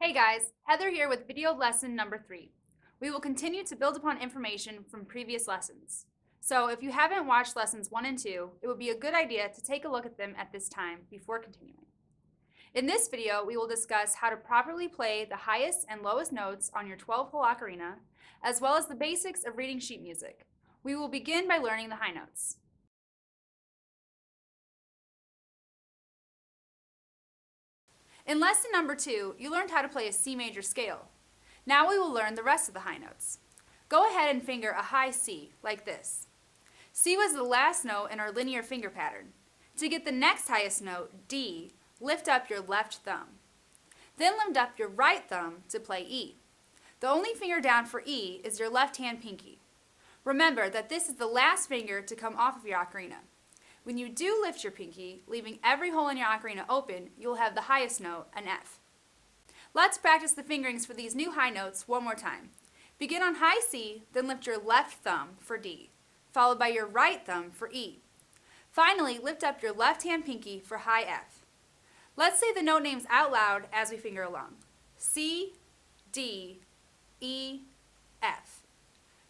Hey guys, Heather here with video lesson number 3. We will continue to build upon information from previous lessons. So if you haven't watched lessons 1 and 2, it would be a good idea to take a look at them at this time before continuing. In this video, we will discuss how to properly play the highest and lowest notes on your 12-hole ocarina, as well as the basics of reading sheet music. We will begin by learning the high notes. In lesson number 2, you learned how to play a C major scale. Now we will learn the rest of the high notes. Go ahead and finger a high C, like this. C was the last note in our linear finger pattern. To get the next highest note, D, lift up your left thumb. Then lift up your right thumb to play E. The only finger down for E is your left hand pinky. Remember that this is the last finger to come off of your ocarina. When you do lift your pinky, leaving every hole in your ocarina open, you will have the highest note, an F. Let's practice the fingerings for these new high notes one more time. Begin on high C, then lift your left thumb for D, followed by your right thumb for E. Finally, lift up your left hand pinky for high F. Let's say the note names out loud as we finger along. C, D, E, F.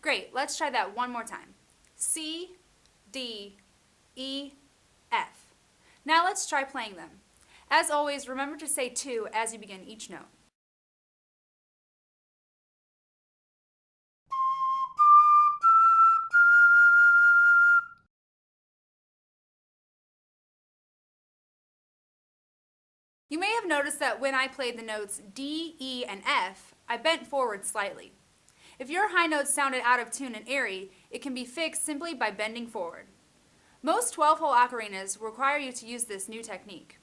Great, let's try that one more time. C, D, E, F. Now let's try playing them. As always, remember to say 2 as you begin each note. You may have noticed that when I played the notes D, E, and F, I bent forward slightly. If your high notes sounded out of tune and airy, it can be fixed simply by bending forward. Most 12-hole ocarinas require you to use this new technique.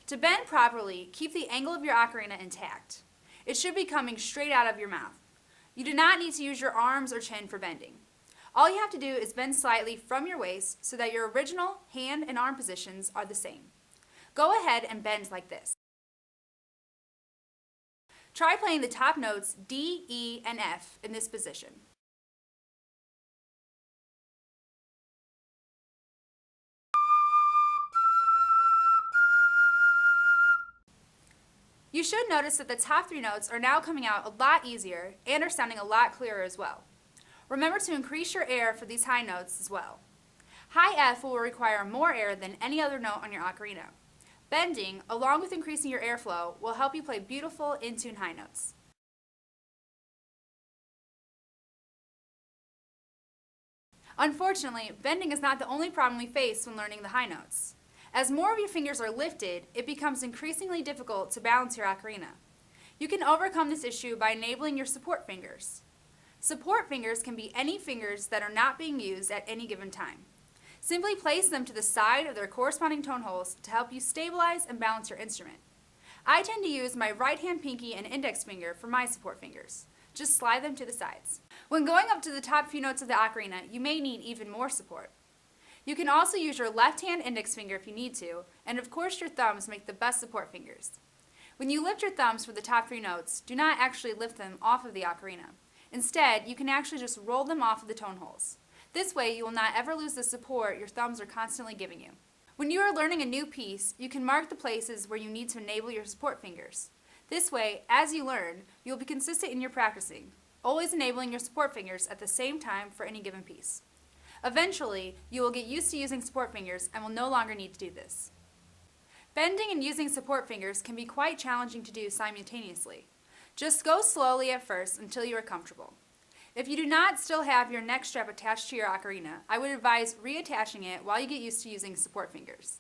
To bend properly, keep the angle of your ocarina intact. It should be coming straight out of your mouth. You do not need to use your arms or chin for bending. All you have to do is bend slightly from your waist so that your original hand and arm positions are the same. Go ahead and bend like this. Try playing the top notes D, E, and F in this position. You should notice that the top 3 notes are now coming out a lot easier and are sounding a lot clearer as well. Remember to increase your air for these high notes as well. High F will require more air than any other note on your ocarina. Bending, along with increasing your airflow, will help you play beautiful, in-tune high notes. Unfortunately, bending is not the only problem we face when learning the high notes. As more of your fingers are lifted, it becomes increasingly difficult to balance your ocarina. You can overcome this issue by enabling your support fingers. Support fingers can be any fingers that are not being used at any given time. Simply place them to the side of their corresponding tone holes to help you stabilize and balance your instrument. I tend to use my right hand pinky and index finger for my support fingers. Just slide them to the sides. When going up to the top few notes of the ocarina, you may need even more support. You can also use your left hand index finger if you need to, and of course your thumbs make the best support fingers. When you lift your thumbs for the top 3 notes, do not actually lift them off of the ocarina. Instead, you can actually just roll them off of the tone holes. This way, you will not ever lose the support your thumbs are constantly giving you. When you are learning a new piece, you can mark the places where you need to enable your support fingers. This way, as you learn, you will be consistent in your practicing, always enabling your support fingers at the same time for any given piece. Eventually, you will get used to using support fingers and will no longer need to do this. Bending and using support fingers can be quite challenging to do simultaneously. Just go slowly at first until you are comfortable. If you do not still have your neck strap attached to your ocarina, I would advise reattaching it while you get used to using support fingers.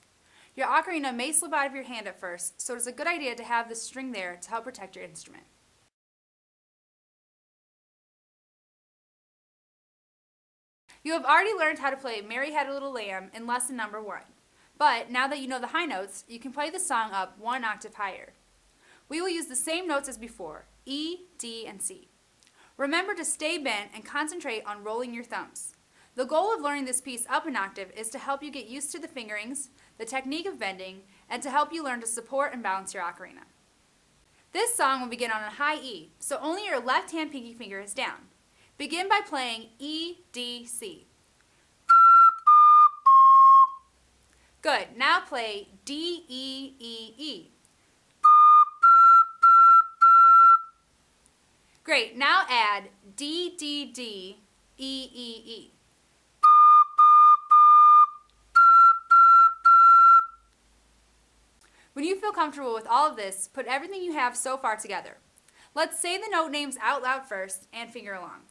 Your ocarina may slip out of your hand at first, so it is a good idea to have this string there to help protect your instrument. You have already learned how to play Mary Had a Little Lamb in lesson number 1. But now that you know the high notes, you can play the song up 1 octave higher. We will use the same notes as before, E, D, and C. Remember to stay bent and concentrate on rolling your thumbs. The goal of learning this piece up an octave is to help you get used to the fingerings, the technique of bending, and to help you learn to support and balance your ocarina. This song will begin on a high E, so only your left hand pinky finger is down. Begin by playing E, D, C. Good. Now play D, E, E, E. Great, now add D, D, D, E, E, E. When you feel comfortable with all of this, put everything you have so far together. Let's say the note names out loud first and finger along.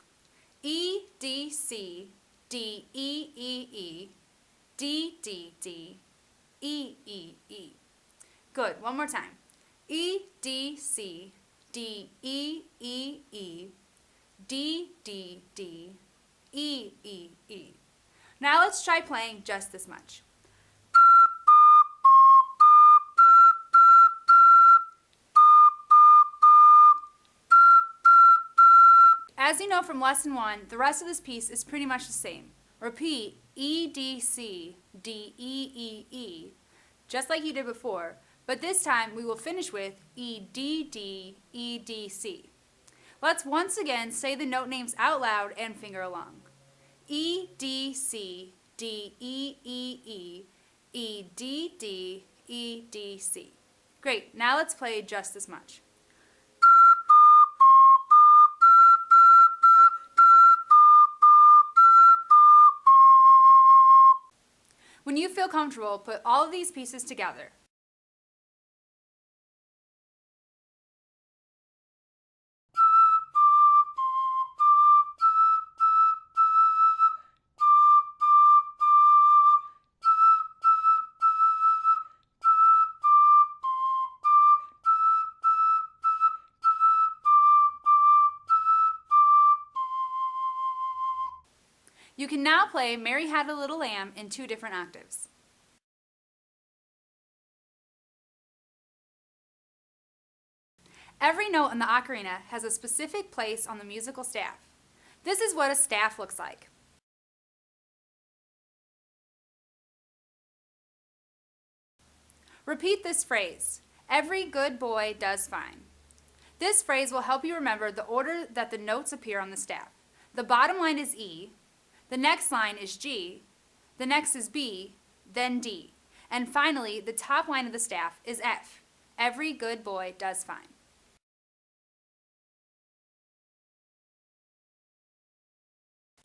E, D, C, D, E, E, E, D, D, D, E, E, E. Good, one more time. E, D, C, D, E, E, E, D, D, D, E, E, E. Now let's try playing just this much. As you know from lesson 1, the rest of this piece is pretty much the same. Repeat E, D, C, D, E, E, E, just like you did before, but this time we will finish with E, D, D, E, D, C. Let's once again say the note names out loud and finger along. E, D, C, D, E, E, E, E, D, D, E, D, C. Great, now let's play just as much. When you feel comfortable, put all of these pieces together. You can now play Mary Had a Little Lamb in 2 different octaves. Every note in the ocarina has a specific place on the musical staff. This is what a staff looks like. Repeat this phrase, every good boy does fine. This phrase will help you remember the order that the notes appear on the staff. The bottom line is E, the next line is G, the next is B, then D, and finally the top line of the staff is F. Every good boy does fine.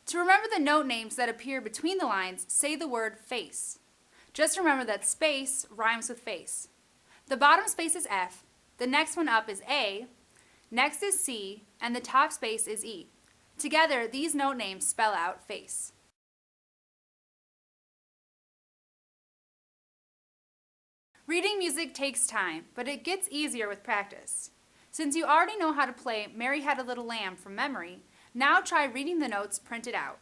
To remember the note names that appear between the lines, say the word face. Just remember that space rhymes with face. The bottom space is F, the next one up is A, next is C, and the top space is E. Together, these note names spell out face. Reading music takes time, but it gets easier with practice. Since you already know how to play Mary Had a Little Lamb from memory, now try reading the notes printed out.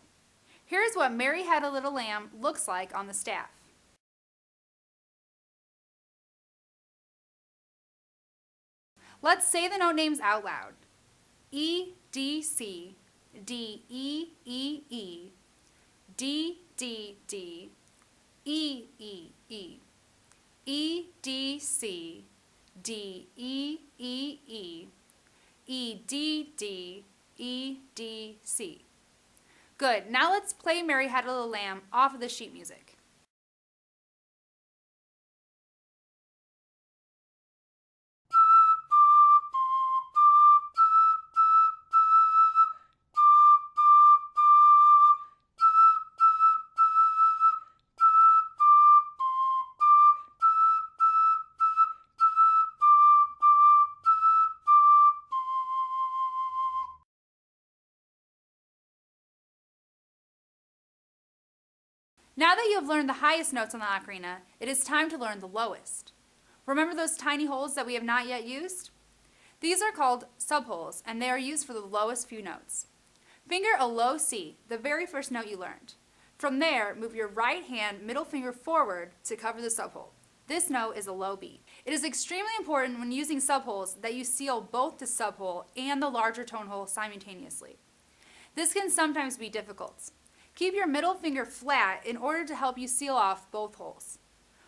Here's what Mary Had a Little Lamb looks like on the staff. Let's say the note names out loud. E, D, C, D, E, E, E, D, D, D, E, E, E, E, D, C, D, E, E, E, E, D, D, E, D, C. Good, now let's play Mary Had a Little Lamb off of the sheet music. Now that you have learned the highest notes on the ocarina, it is time to learn the lowest. Remember those tiny holes that we have not yet used? These are called subholes, and they are used for the lowest few notes. Finger a low C, the very first note you learned. From there, move your right hand middle finger forward to cover the subhole. This note is a low B. It is extremely important when using subholes that you seal both the subhole and the larger tone hole simultaneously. This can sometimes be difficult. Keep your middle finger flat in order to help you seal off both holes.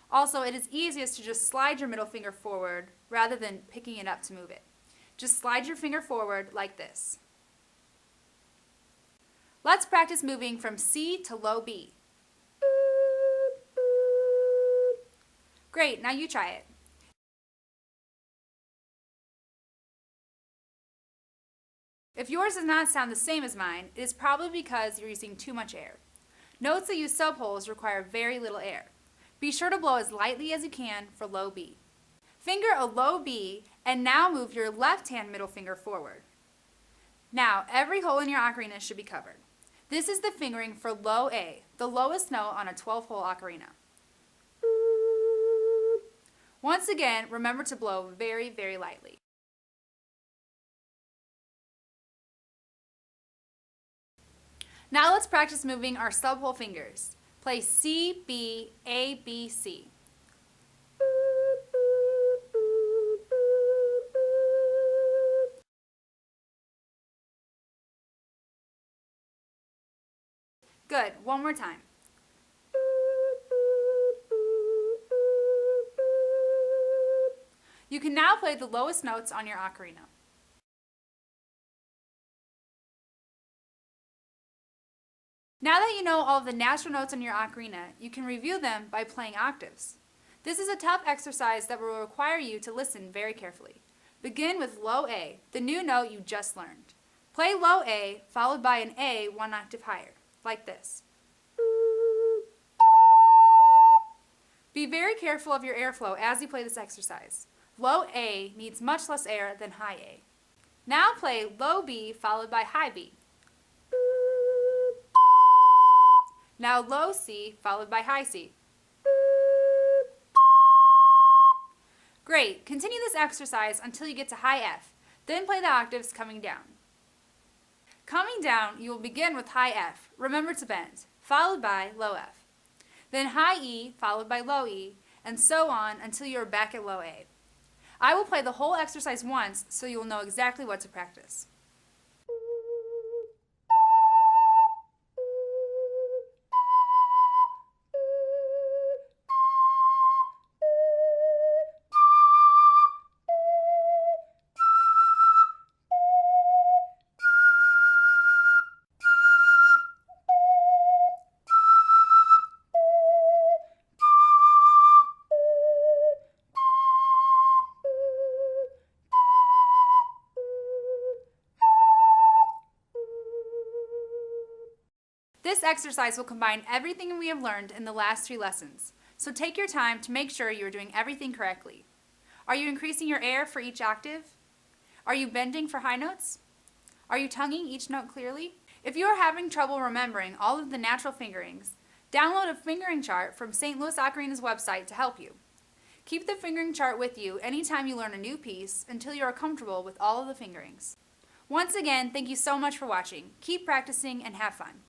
Also, it is easiest to just slide your middle finger forward rather than picking it up to move it. Just slide your finger forward like this. Let's practice moving from C to low B. Great, now you try it. If yours does not sound the same as mine, it is probably because you're using too much air. Notes that use subholes require very little air. Be sure to blow as lightly as you can for low B. Finger a low B and now move your left hand middle finger forward. Now, every hole in your ocarina should be covered. This is the fingering for low A, the lowest note on a 12-hole ocarina. Once again, remember to blow very, very lightly. Now let's practice moving our subhole fingers. Play C, B, A, B, C. Good, one more time. You can now play the lowest notes on your ocarina. Now that you know all of the natural notes on your ocarina, you can review them by playing octaves. This is a tough exercise that will require you to listen very carefully. Begin with low A, the new note you just learned. Play low A followed by an A one octave higher, like this. Be very careful of your airflow as you play this exercise. Low A needs much less air than high A. Now play low B followed by high B. Now low C followed by high C. Great, continue this exercise until you get to high F, then play the octaves coming down. Coming down, you will begin with high F, remember to bend, followed by low F. Then high E followed by low E, and so on until you are back at low A. I will play the whole exercise once so you will know exactly what to practice. This exercise will combine everything we have learned in the last 3 lessons, so take your time to make sure you are doing everything correctly. Are you increasing your air for each octave? Are you bending for high notes? Are you tonguing each note clearly? If you are having trouble remembering all of the natural fingerings, download a fingering chart from St. Louis Ocarina's website to help you. Keep the fingering chart with you anytime you learn a new piece until you are comfortable with all of the fingerings. Once again, thank you so much for watching. Keep practicing and have fun.